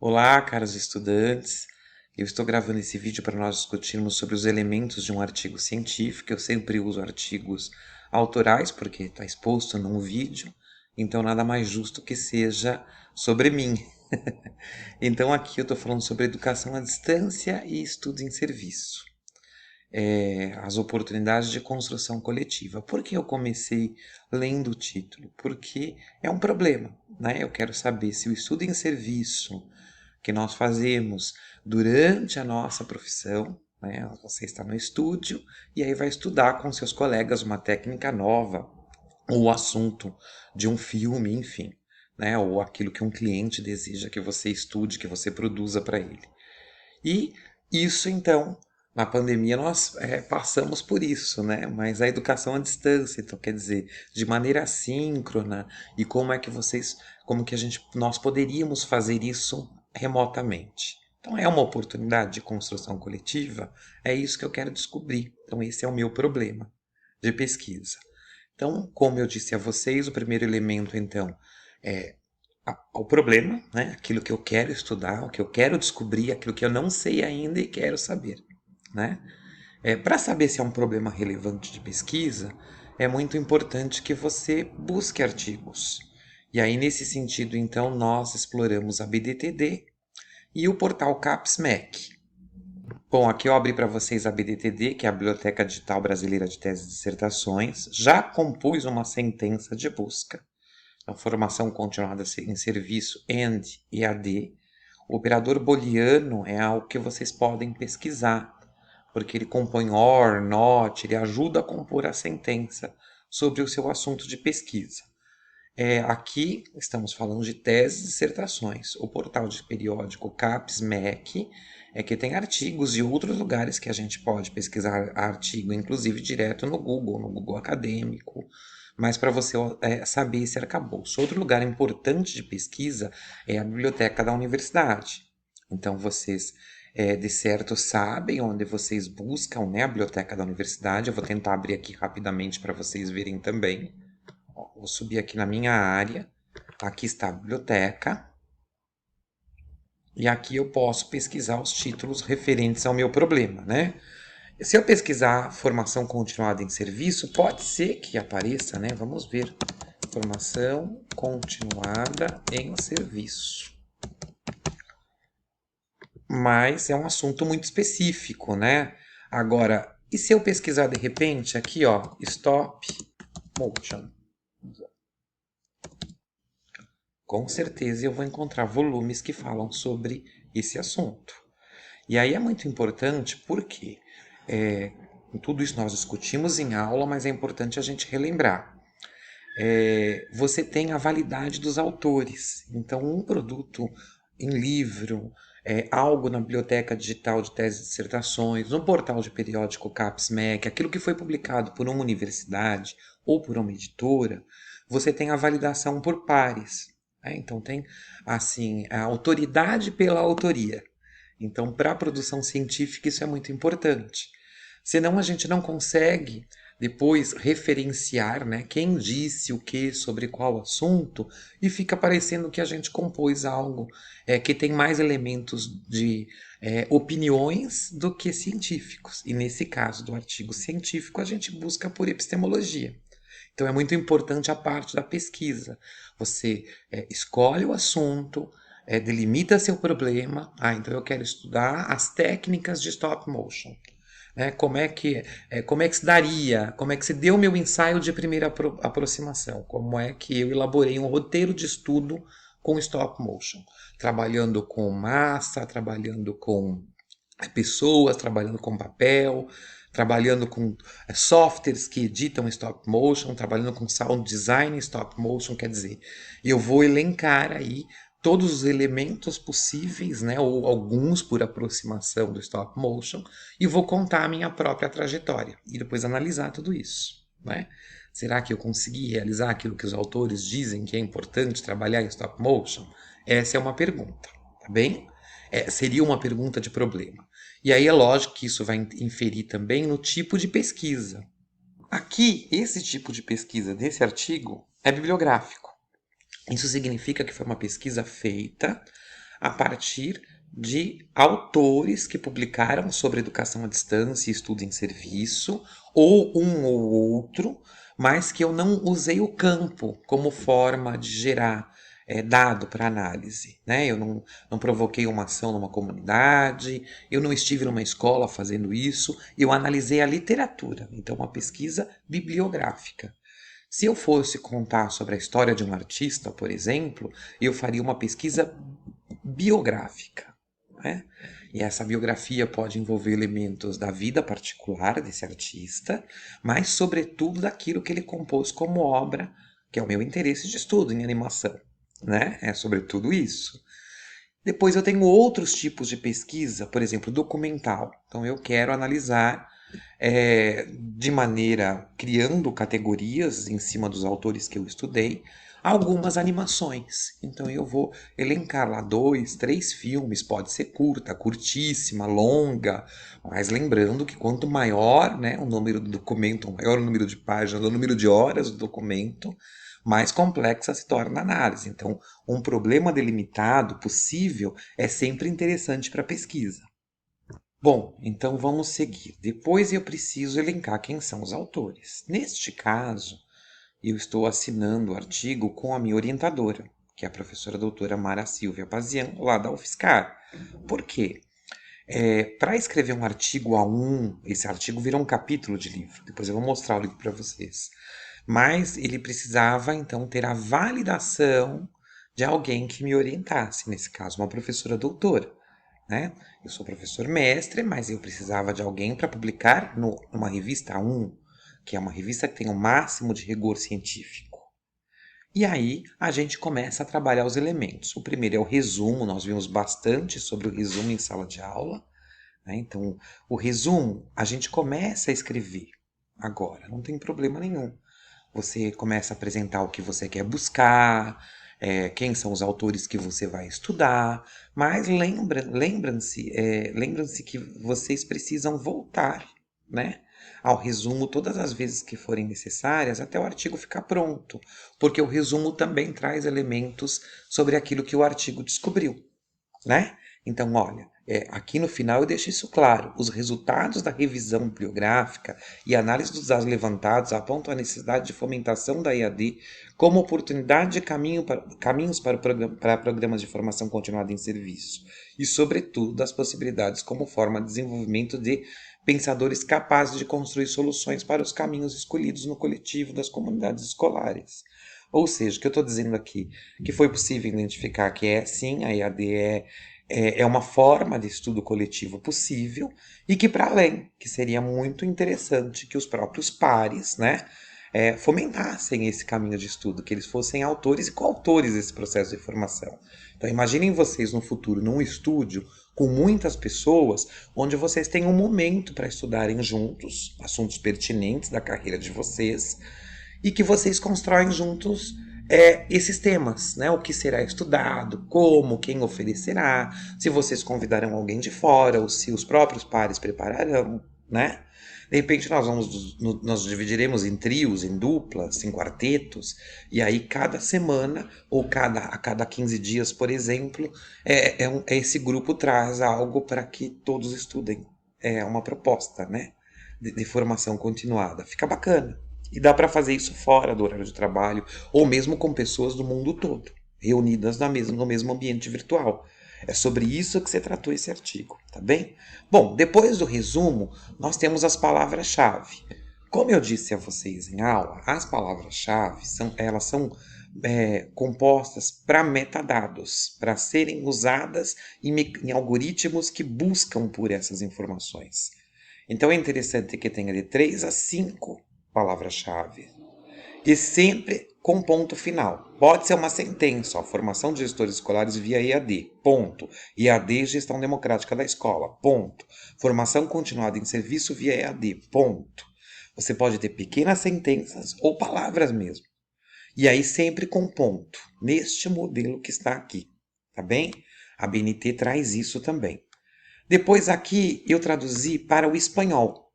Olá, caros estudantes. Eu estou gravando esse vídeo para nós discutirmos sobre os elementos de um artigo científico. Eu sempre uso artigos autorais porque está exposto num vídeo, então nada mais justo que seja sobre mim. Então aqui eu estou falando sobre educação à distância e estudo em serviço. As oportunidades de construção coletiva. Por que eu comecei lendo o título? Porque é um problema, né? Eu quero saber se o estudo em serviço que nós fazemos durante a nossa profissão, né? Você está no estúdio e aí vai estudar com seus colegas uma técnica nova, ou o assunto de um filme, enfim, né? Ou aquilo que um cliente deseja que você estude, que você produza para ele. E isso, então, na pandemia nós passamos por isso, né? Mas a educação à distância, então quer dizer, de maneira assíncrona, e como que nós poderíamos fazer isso remotamente. Então é uma oportunidade de construção coletiva, é isso que eu quero descobrir. Então esse é o meu problema de pesquisa. Então, como eu disse a vocês, o primeiro elemento, então, é ao problema, né? Aquilo que eu quero estudar, o que eu quero descobrir, aquilo que eu não sei ainda e quero saber, né? Para saber se é um problema relevante de pesquisa, é muito importante que você busque artigos. E aí, nesse sentido, então, nós exploramos a BDTD e o portal CAPES-MEC. Bom, aqui eu abri para vocês a BDTD, que é a Biblioteca Digital Brasileira de Teses e Dissertações. Já compus uma sentença de busca. A formação continuada em serviço and EAD. O operador booleano é algo que vocês podem pesquisar, porque ele compõe or, not, ele ajuda a compor a sentença sobre o seu assunto de pesquisa. Aqui estamos falando de teses e dissertações. O portal de periódico CAPES-MEC é que tem artigos de outros lugares que a gente pode pesquisar artigo, inclusive direto no Google Acadêmico, mas para você saber esse arcabouço. Outro lugar importante de pesquisa é a biblioteca da universidade. Então vocês de certo sabem onde vocês buscam, né, a biblioteca da universidade. Eu vou tentar abrir aqui rapidamente para vocês verem também. Vou subir aqui na minha área. Aqui está a biblioteca. E aqui eu posso pesquisar os títulos referentes ao meu problema, né? Se eu pesquisar formação continuada em serviço, pode ser que apareça, né? Vamos ver. Formação continuada em serviço. Mas é um assunto muito específico, né? Agora, e se eu pesquisar de repente aqui, ó, stop motion? Com certeza eu vou encontrar volumes que falam sobre esse assunto. E aí é muito importante porque tudo isso nós discutimos em aula, mas é importante a gente relembrar. Você tem a validade dos autores. Então, um produto em livro, algo na biblioteca digital de teses e dissertações, no portal de periódico CAPES-MEC, aquilo que foi publicado por uma universidade ou por uma editora, você tem a validação por pares. Então, tem assim a autoridade pela autoria. Então, para a produção científica, isso é muito importante. Senão, a gente não consegue depois referenciar, né, quem disse o que sobre qual assunto, e fica parecendo que a gente compôs algo que tem mais elementos de opiniões do que científicos. E nesse caso do artigo científico, a gente busca por epistemologia. Então é muito importante a parte da pesquisa. Você escolhe o assunto, delimita seu problema. Então eu quero estudar as técnicas de stop motion. Como é que se daria, como é que se deu o meu ensaio de primeira aproximação, como é que eu elaborei um roteiro de estudo com stop motion, trabalhando com massa, trabalhando com pessoas, trabalhando com papel, trabalhando com softwares que editam stop motion, trabalhando com sound design stop motion, quer dizer, eu vou elencar aí todos os elementos possíveis, né, ou alguns por aproximação do stop motion, e vou contar a minha própria trajetória e depois analisar tudo isso, né? Será que eu consegui realizar aquilo que os autores dizem que é importante trabalhar em stop motion? Essa é uma pergunta, tá bem? Seria uma pergunta de problema. E aí é lógico que isso vai inferir também no tipo de pesquisa. Aqui, esse tipo de pesquisa desse artigo é bibliográfico. Isso significa que foi uma pesquisa feita a partir de autores que publicaram sobre educação à distância e estudo em serviço, ou um ou outro, mas que eu não usei o campo como forma de gerar dado para análise, né? Eu não provoquei uma ação numa comunidade, eu não estive numa escola fazendo isso, eu analisei a literatura, então uma pesquisa bibliográfica. Se eu fosse contar sobre a história de um artista, por exemplo, eu faria uma pesquisa biográfica, né? E essa biografia pode envolver elementos da vida particular desse artista, mas sobretudo daquilo que ele compôs como obra, que é o meu interesse de estudo em animação, né? É sobretudo isso. Depois eu tenho outros tipos de pesquisa, por exemplo, documental. Então eu quero analisar de maneira criando categorias em cima dos autores que eu estudei, algumas animações. Então eu vou elencar lá 2, 3 filmes, pode ser curta, curtíssima, longa, mas lembrando que quanto maior, né, o número do documento, maior o número de páginas, o número de horas do documento, mais complexa se torna a análise. Então, um problema delimitado possível é sempre interessante para a pesquisa. Bom, então vamos seguir. Depois eu preciso elencar quem são os autores. Neste caso, eu estou assinando o artigo com a minha orientadora, que é a professora doutora Mara Silvia Pazian, lá da UFSCar. Por quê? Para escrever um artigo A1, esse artigo virou um capítulo de livro, depois eu vou mostrar o livro para vocês. Mas ele precisava, então, ter a validação de alguém que me orientasse, nesse caso, uma professora doutora, né? Eu sou professor mestre, mas eu precisava de alguém para publicar numa revista A1, que é uma revista que tem o máximo de rigor científico. E aí a gente começa a trabalhar os elementos. O primeiro é o resumo, nós vimos bastante sobre o resumo em sala de aula, né? Então, o resumo a gente começa a escrever agora, não tem problema nenhum. Você começa a apresentar o que você quer buscar, quem são os autores que você vai estudar, mas lembram-se que vocês precisam voltar, né, ao resumo todas as vezes que forem necessárias até o artigo ficar pronto, porque o resumo também traz elementos sobre aquilo que o artigo descobriu, né? Então, olha, aqui no final eu deixo isso claro. Os resultados da revisão bibliográfica e análise dos dados levantados apontam a necessidade de fomentação da EAD como oportunidade de caminhos para programas de formação continuada em serviço e, sobretudo, das possibilidades como forma de desenvolvimento de pensadores capazes de construir soluções para os caminhos escolhidos no coletivo das comunidades escolares. Ou seja, o que eu estou dizendo aqui, que foi possível identificar que sim, a EAD é uma forma de estudo coletivo possível e que, para além, que seria muito interessante que os próprios pares, né, fomentassem esse caminho de estudo, que eles fossem autores e coautores desse processo de formação. Então, imaginem vocês no futuro, num estúdio com muitas pessoas, onde vocês têm um momento para estudarem juntos assuntos pertinentes da carreira de vocês e que vocês constroem juntos esses temas, né? O que será estudado, como, quem oferecerá, se vocês convidarão alguém de fora, ou se os próprios pares prepararão, né? De repente nós dividiremos em trios, em duplas, em quartetos, e aí cada semana, ou a cada 15 dias, por exemplo, esse grupo traz algo para que todos estudem. É uma proposta, né? De formação continuada. Fica bacana. E dá para fazer isso fora do horário de trabalho, ou mesmo com pessoas do mundo todo, reunidas no mesmo ambiente virtual. É sobre isso que se tratou esse artigo, tá bem? Bom, depois do resumo, nós temos as palavras-chave. Como eu disse a vocês em aula, as palavras-chave elas são compostas para metadados, para serem usadas em algoritmos que buscam por essas informações. Então é interessante que tenha de 3 a 5 palavras-chave. E sempre com ponto final. Pode ser uma sentença, ó, formação de gestores escolares via EAD, ponto. EAD, gestão democrática da escola, ponto. Formação continuada em serviço via EAD, ponto. Você pode ter pequenas sentenças ou palavras mesmo. E aí sempre com ponto, neste modelo que está aqui, tá bem? A BNT traz isso também. Depois aqui eu traduzi para o espanhol.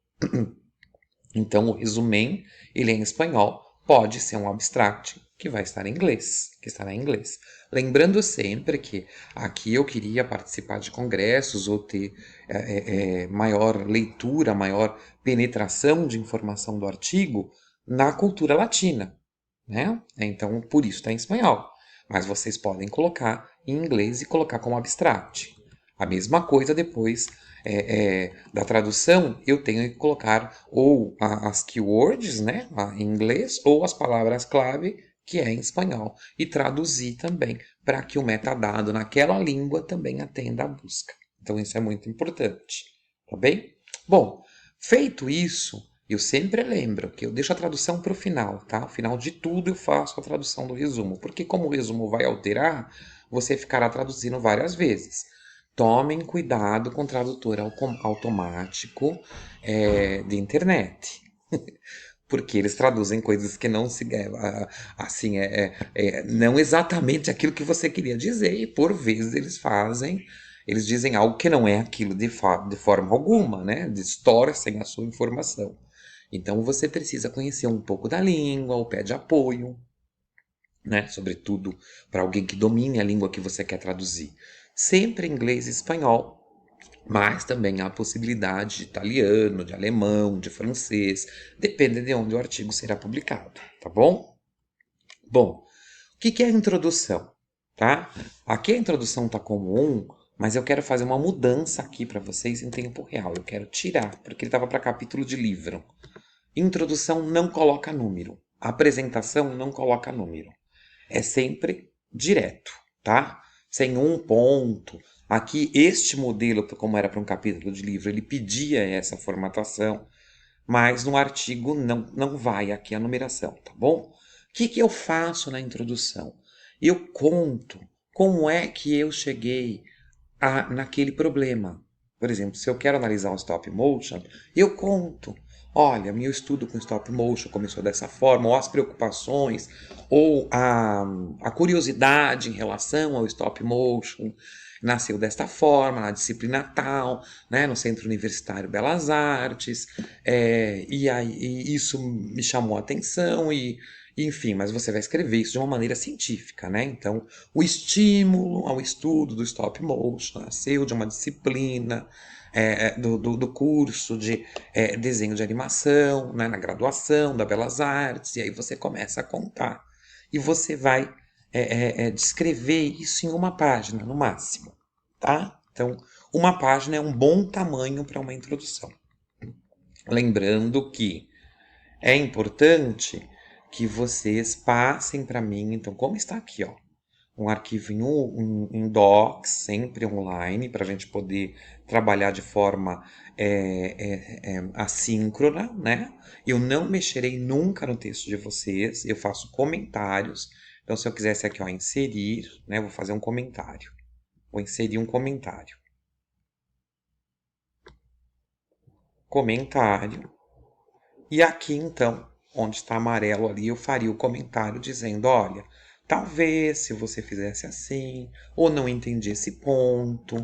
Então o resumen, ele é em espanhol, pode ser um abstract que vai estar em inglês, que estará em inglês. Lembrando sempre que aqui eu queria participar de congressos ou ter maior leitura, maior penetração de informação do artigo na cultura latina, né? Então, por isso está em espanhol. Mas vocês podem colocar em inglês e colocar como abstract. A mesma coisa depois da tradução, eu tenho que colocar ou as keywords, né, em inglês, ou as palavras-chave, que é em espanhol, e traduzir também para que o metadado naquela língua também atenda à busca. Então isso é muito importante, tá bem? Bom, feito isso, eu sempre lembro que eu deixo a tradução para o final, tá? Ao final de tudo eu faço a tradução do resumo, porque como o resumo vai alterar, você ficará traduzindo várias vezes. Tomem cuidado com o tradutor automático de internet. Porque eles traduzem coisas que não se assim não exatamente aquilo que você queria dizer, e por vezes eles dizem algo que não é aquilo de forma alguma, né? Distorcem a sua informação. Então você precisa conhecer um pouco da língua, o pé de apoio, né? Sobretudo para alguém que domine a língua que você quer traduzir. Sempre inglês e espanhol, mas também há a possibilidade de italiano, de alemão, de francês, depende de onde o artigo será publicado, tá bom? Bom, o que é a introdução, tá? Aqui a introdução está como 1, mas eu quero fazer uma mudança aqui para vocês em tempo real. Eu quero tirar, porque ele estava para capítulo de livro. Introdução não coloca número. Apresentação não coloca número. É sempre direto, tá? Sem um ponto. Aqui, este modelo, como era para um capítulo de livro, ele pedia essa formatação, mas no artigo não vai aqui a numeração, tá bom? O que eu faço na introdução? Eu conto como é que eu cheguei naquele problema. Por exemplo, se eu quero analisar o stop motion, eu conto. Olha, meu estudo com stop motion começou dessa forma, ou as preocupações, ou a curiosidade em relação ao stop motion nasceu desta forma, na disciplina tal, né, no Centro Universitário Belas Artes, e aí e isso me chamou a atenção enfim, mas você vai escrever isso de uma maneira científica, né? Então, o estímulo ao estudo do stop motion nasceu de uma disciplina do curso de desenho de animação, né, na graduação da Belas Artes, e aí você começa a contar. E você vai descrever isso em uma página, no máximo, tá? Então, uma página é um bom tamanho para uma introdução. Lembrando que é importante que vocês passem para mim, então, como está aqui, ó, um arquivo em Docs, sempre online, para a gente poder trabalhar de forma assíncrona, né? Eu não mexerei nunca no texto de vocês, eu faço comentários. Então, se eu quisesse aqui, ó, inserir, né? Vou fazer um comentário. Vou inserir um comentário. Comentário. E aqui, então, onde está amarelo ali, eu faria o comentário dizendo, olha, talvez se você fizesse assim, ou não entendi esse ponto.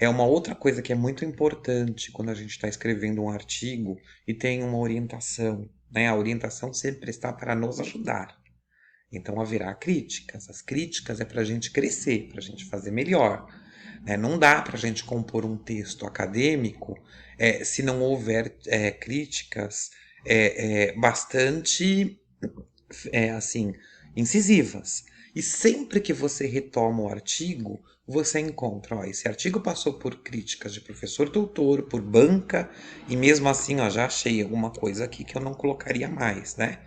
É uma outra coisa que é muito importante quando a gente está escrevendo um artigo e tem uma orientação, né? A orientação sempre está para nos ajudar. Então haverá críticas. As críticas é para a gente crescer, para a gente fazer melhor. Não dá para a gente compor um texto acadêmico se não houver críticas bastante assim incisivas. E sempre que você retoma o artigo, você encontra, ó, esse artigo passou por críticas de professor doutor, por banca, e mesmo assim, ó, já achei alguma coisa aqui que eu não colocaria mais, né?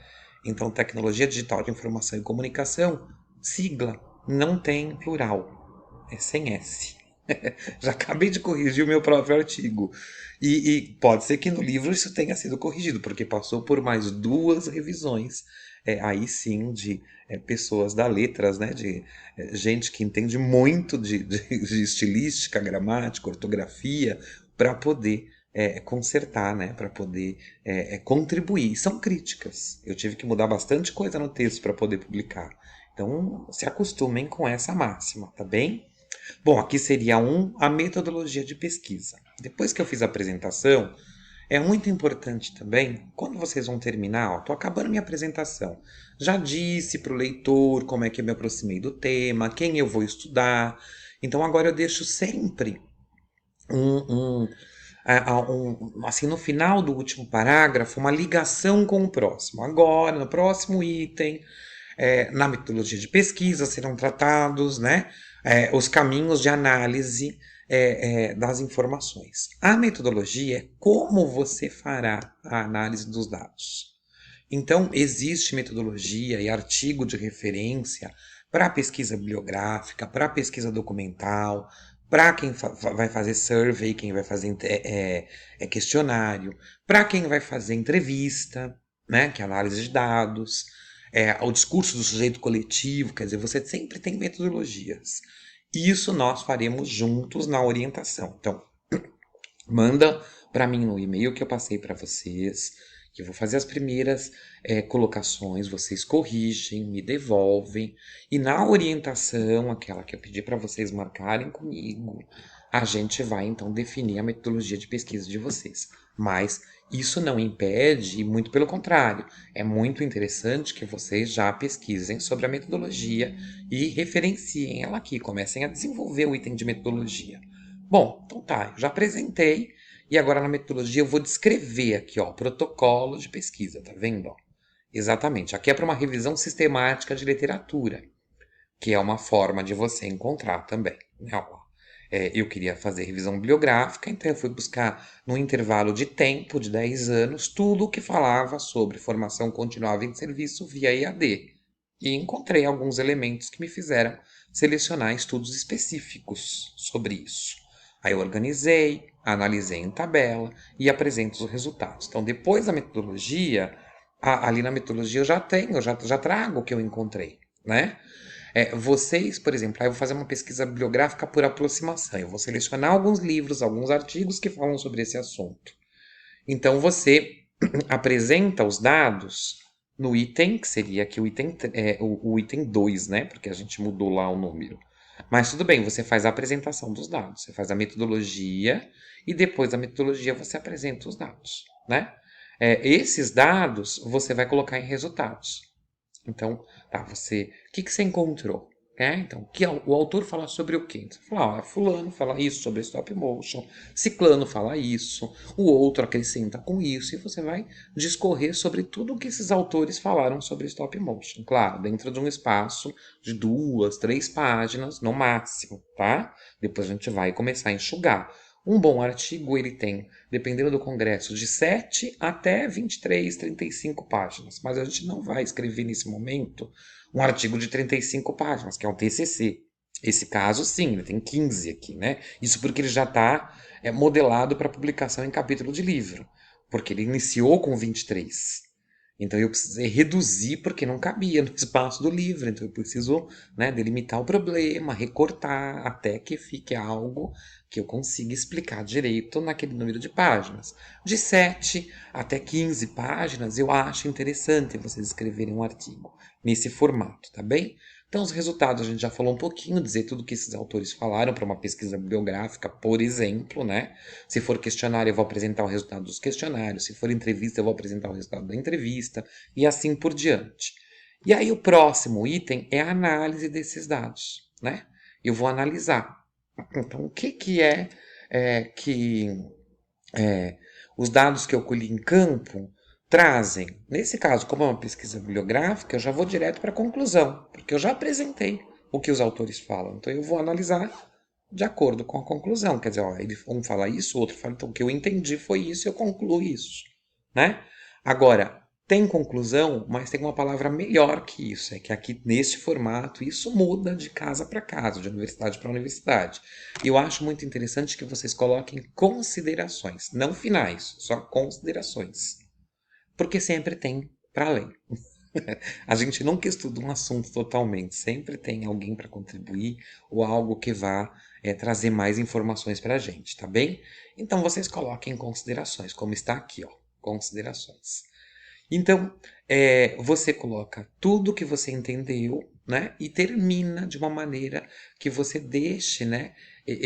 Então, tecnologia digital de informação e comunicação, sigla, não tem plural, é sem S. Já acabei de corrigir o meu próprio artigo. E pode ser que no livro isso tenha sido corrigido, porque passou por mais 2 revisões, aí sim, de pessoas da letras, né? De gente que entende muito de estilística, gramática, ortografia, para poder consertar, né? Para poder contribuir. São críticas. Eu tive que mudar bastante coisa no texto para poder publicar. Então, se acostumem com essa máxima, tá bem? Bom, aqui seria a metodologia de pesquisa. Depois que eu fiz a apresentação, É muito importante também, quando vocês vão terminar, ó, tô acabando minha apresentação. Já disse para o leitor como é que eu me aproximei do tema, quem eu vou estudar. Então agora eu deixo sempre assim, no final do último parágrafo, uma ligação com o próximo. Agora, no próximo item, na metodologia de pesquisa serão tratados, né, os caminhos de análise das informações. A metodologia é como você fará a análise dos dados. Então, existe metodologia e artigo de referência para pesquisa bibliográfica, para pesquisa documental, para quem vai fazer survey, quem vai fazer questionário, para quem vai fazer entrevista, né, que é análise de dados, o discurso do sujeito coletivo, quer dizer, você sempre tem metodologias. Isso nós faremos juntos na orientação. Então, manda para mim no e-mail que eu passei para vocês, que eu vou fazer as primeiras colocações, vocês corrigem, me devolvem, e na orientação, aquela que eu pedi para vocês marcarem comigo, a gente vai então definir a metodologia de pesquisa de vocês. Mas isso não impede, e muito pelo contrário, é muito interessante que vocês já pesquisem sobre a metodologia e referenciem ela aqui, comecem a desenvolver o item de metodologia. Bom, então tá, eu já apresentei e agora na metodologia eu vou descrever aqui, ó, o protocolo de pesquisa, tá vendo? Ó? Exatamente, aqui é para uma revisão sistemática de literatura, que é uma forma de você encontrar também, né? Ó, eu queria fazer revisão bibliográfica, então eu fui buscar num intervalo de tempo de 10 anos tudo o que falava sobre formação continuada em serviço via EAD. E encontrei alguns elementos que me fizeram selecionar estudos específicos sobre isso. Aí eu organizei, analisei em tabela e apresento os resultados. Então, depois da metodologia, ali na metodologia eu já tenho, já trago o que eu encontrei, né? Vocês, por exemplo, aí eu vou fazer uma pesquisa bibliográfica por aproximação. Eu vou selecionar alguns livros, alguns artigos que falam sobre esse assunto. Então você apresenta os dados no item, que seria aqui o item 2, né? Porque a gente mudou lá o número. Mas tudo bem, você faz a apresentação dos dados, você faz a metodologia e depois da metodologia você apresenta os dados, né? Esses dados você vai colocar em resultados. Então, tá, o que você encontrou? Então, o autor fala sobre o quê? Então, você fala, fulano fala isso sobre stop motion, ciclano fala isso, o outro acrescenta com isso, e você vai discorrer sobre tudo o que esses autores falaram sobre stop motion. Claro, dentro de um espaço de 2, 3 páginas no máximo, tá? Depois a gente vai começar a enxugar. Um bom artigo, ele tem, dependendo do congresso, de 7 até 23, 35 páginas. Mas a gente não vai escrever nesse momento um artigo de 35 páginas, que é um TCC. Esse caso, sim, ele tem 15 aqui, né? Isso porque ele já está modelado para publicação em capítulo de livro. Porque ele iniciou com 23. Então eu precisei reduzir porque não cabia no espaço do livro. Então eu preciso, né, delimitar o problema, recortar até que fique algo que eu consiga explicar direito naquele número de páginas. De 7 até 15 páginas eu acho interessante vocês escreverem um artigo nesse formato, tá bem? Então, os resultados a gente já falou um pouquinho, dizer tudo que esses autores falaram para uma pesquisa bibliográfica, por exemplo, né? Se for questionário, eu vou apresentar o resultado dos questionários. Se for entrevista, eu vou apresentar o resultado da entrevista e assim por diante. E aí, o próximo item é a análise desses dados, né? Eu vou analisar. Então, o que que os dados que eu colhi em campo trazem? Nesse caso, como é uma pesquisa bibliográfica, eu já vou direto para a conclusão, porque eu já apresentei o que os autores falam. Então, eu vou analisar de acordo com a conclusão. Quer dizer, ó, um fala isso, o outro fala, então o que eu entendi foi isso, eu concluo isso, né? Agora, tem conclusão, mas tem uma palavra melhor que isso, é que aqui nesse formato isso muda de casa para casa, de universidade para universidade. E eu acho muito interessante que vocês coloquem considerações, não finais, só considerações. Porque sempre tem para além. A gente nunca estuda um assunto totalmente, sempre tem alguém para contribuir ou algo que vá trazer mais informações para a gente, tá bem? Então vocês coloquem considerações, como está aqui, ó, considerações. Então, você coloca tudo que você entendeu, né? E termina de uma maneira que você deixe, né?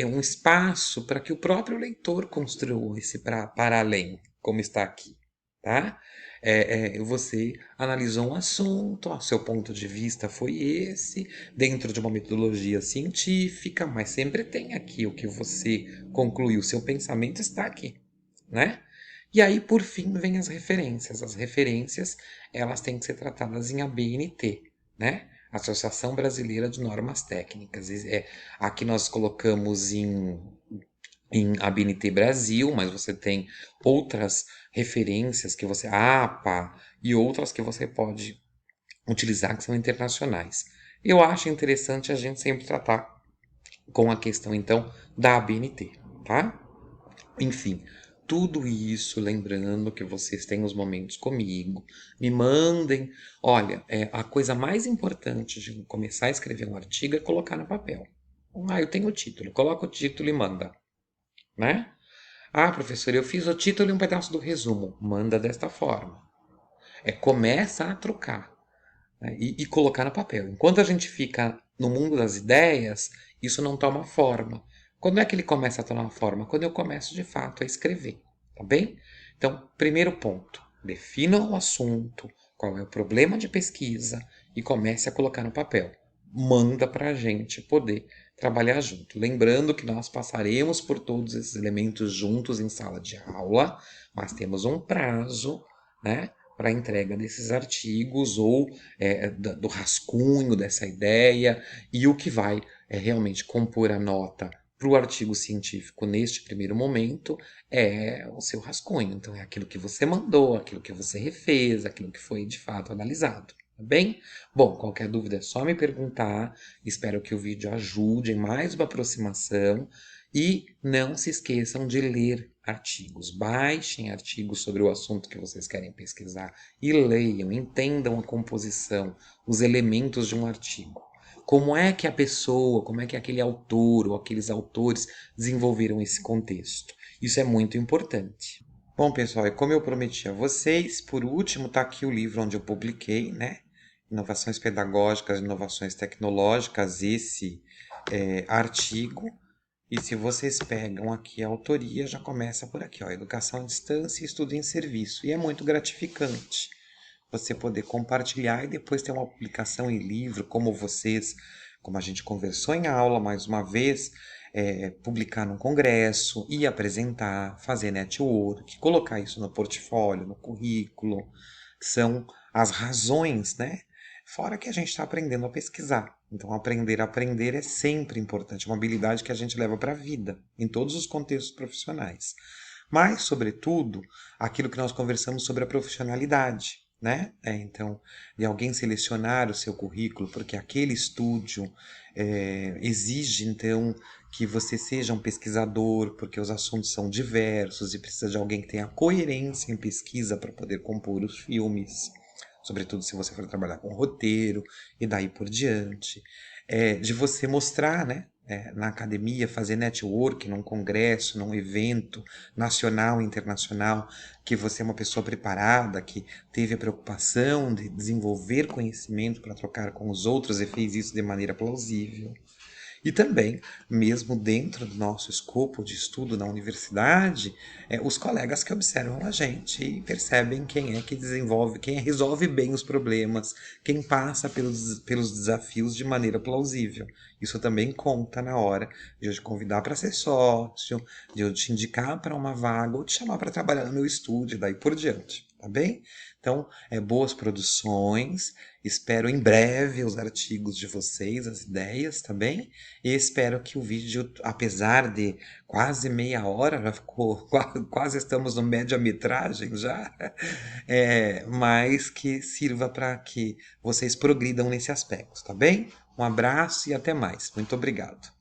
Um espaço para que o próprio leitor construa esse para além, como está aqui, tá? Você analisou um assunto, ó, seu ponto de vista foi esse, dentro de uma metodologia científica, mas sempre tem aqui o que você concluiu, seu pensamento está aqui, né? E aí, por fim, vem as referências. As referências, elas têm que ser tratadas em ABNT, né? Associação Brasileira de Normas Técnicas. Aqui nós colocamos em ABNT Brasil, mas você tem outras referências que você, a APA e outras que você pode utilizar que são internacionais. Eu acho interessante a gente sempre tratar com a questão então da ABNT, tá? Enfim, tudo isso lembrando que vocês têm os momentos comigo, me mandem. Olha, a coisa mais importante de começar a escrever um artigo é colocar no papel. Ah, eu tenho o título, coloca o título e manda, né? Ah, professor, eu fiz o título e um pedaço do resumo. Manda desta forma. Começa a trocar, né? E colocar no papel. Enquanto a gente fica no mundo das ideias, isso não toma forma. Quando é que ele começa a tomar forma? Quando eu começo de fato a escrever, tá bem? Então, primeiro ponto, defina o assunto, qual é o problema de pesquisa e comece a colocar no papel. Manda para a gente poder trabalhar junto. Lembrando que nós passaremos por todos esses elementos juntos em sala de aula, mas temos um prazo, né, para a entrega desses artigos ou do rascunho dessa ideia e o que vai realmente compor a nota para o artigo científico neste primeiro momento é o seu rascunho. Então, é aquilo que você mandou, aquilo que você refez, aquilo que foi de fato analisado. Tá bem? Bom, qualquer dúvida é só me perguntar. Espero que o vídeo ajude em mais uma aproximação. E não se esqueçam de ler artigos. Baixem artigos sobre o assunto que vocês querem pesquisar e leiam, entendam a composição, os elementos de um artigo. Como é que a pessoa, como é que aquele autor ou aqueles autores desenvolveram esse contexto? Isso é muito importante. Bom, pessoal, e como eu prometi a vocês, por último está aqui o livro onde eu publiquei, né? Inovações Pedagógicas, Inovações Tecnológicas, esse artigo. E se vocês pegam aqui a autoria, já começa por aqui, ó, Educação à Distância e Estudo em Serviço. E é muito gratificante você poder compartilhar e depois ter uma publicação em livro, como a gente conversou em aula mais uma vez, publicar num congresso e apresentar, fazer network, colocar isso no portfólio, no currículo, são as razões, né? Fora que a gente está aprendendo a pesquisar. Então, aprender a aprender é sempre importante, é uma habilidade que a gente leva para a vida, em todos os contextos profissionais. Mas, sobretudo, aquilo que nós conversamos sobre a profissionalidade, né? Então, de alguém selecionar o seu currículo, porque aquele estúdio exige, então, que você seja um pesquisador, porque os assuntos são diversos e precisa de alguém que tenha coerência em pesquisa para poder compor os filmes, sobretudo se você for trabalhar com roteiro e daí por diante, de você mostrar, né, na academia, fazer network num congresso, num evento nacional e internacional, que você é uma pessoa preparada, que teve a preocupação de desenvolver conhecimento para trocar com os outros e fez isso de maneira plausível. E também, mesmo dentro do nosso escopo de estudo na universidade, os colegas que observam a gente e percebem quem é que desenvolve, quem resolve bem os problemas, quem passa pelos desafios de maneira plausível. Isso também conta na hora de eu te convidar para ser sócio, de eu te indicar para uma vaga ou te chamar para trabalhar no meu estúdio, daí por diante, tá bem? Então, boas produções, espero em breve os artigos de vocês, as ideias, tá bem? E espero que o vídeo, apesar de quase meia hora, já ficou, quase estamos no média-metragem já, mas que sirva para que vocês progridam nesse aspecto, tá bem? Um abraço e até mais. Muito obrigado.